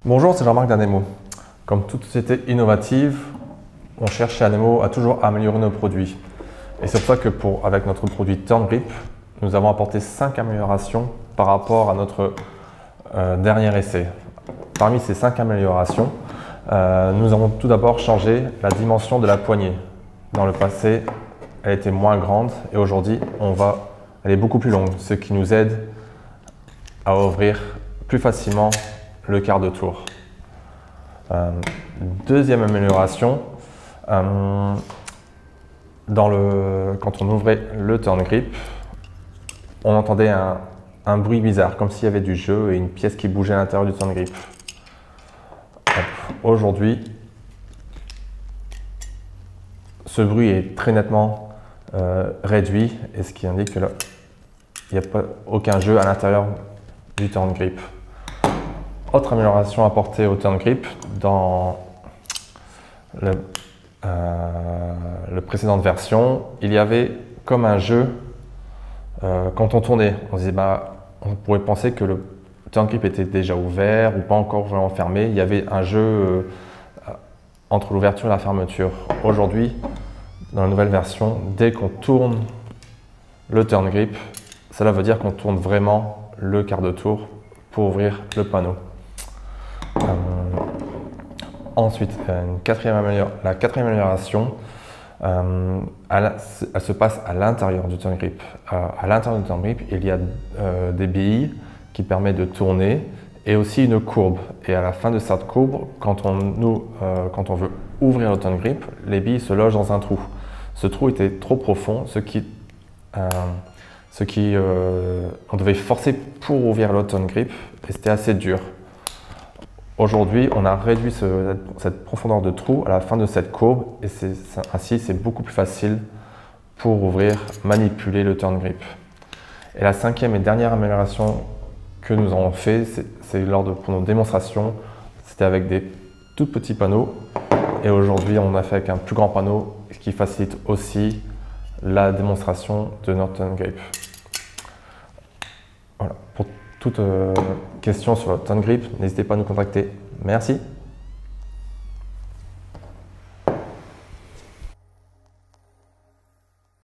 Bonjour, c'est Jean-Marc d'Anemo. Comme toute société innovative, on cherche chez Anemo à toujours améliorer nos produits. Et c'est pour ça que avec notre produit TurnGrip, nous avons apporté 5 améliorations par rapport à notre dernier essai. Parmi ces 5 améliorations, nous avons tout d'abord changé la dimension de la poignée. Dans le passé, elle était moins grande et aujourd'hui, elle est beaucoup plus longue, ce qui nous aide à ouvrir plus facilement le quart de tour. Deuxième amélioration, quand on ouvrait le TurnGrip, on entendait un bruit bizarre, comme s'il y avait du jeu et une pièce qui bougeait à l'intérieur du TurnGrip. Aujourd'hui, ce bruit est très nettement réduit, et ce qui indique que là, il n'y a aucun jeu à l'intérieur du TurnGrip. Autre amélioration apportée au TurnGrip, dans la précédente version, il y avait comme un jeu quand on tournait. On pourrait penser que le TurnGrip était déjà ouvert ou pas encore vraiment fermé. Il y avait un jeu entre l'ouverture et la fermeture. Aujourd'hui, dans la nouvelle version, dès qu'on tourne le TurnGrip, cela veut dire qu'on tourne vraiment le quart de tour pour ouvrir le panneau. Ensuite, la quatrième amélioration, elle se passe à l'intérieur du TurnGrip. À l'intérieur du TurnGrip, il y a des billes qui permettent de tourner et aussi une courbe. Et à la fin de cette courbe, quand on veut ouvrir le TurnGrip, les billes se logent dans un trou. Ce trou était trop profond, on devait forcer pour ouvrir le TurnGrip et c'était assez dur. Aujourd'hui, on a réduit cette profondeur de trou à la fin de cette courbe et ainsi c'est beaucoup plus facile pour manipuler le TurnGrip. Et la cinquième et dernière amélioration que nous avons fait, c'est pour nos démonstrations, c'était avec des tout petits panneaux et aujourd'hui on a fait avec un plus grand panneau, ce qui facilite aussi la démonstration de notre TurnGrip. Voilà. Pour toute question sur le TurnGrip, n'hésitez pas à nous contacter. Merci.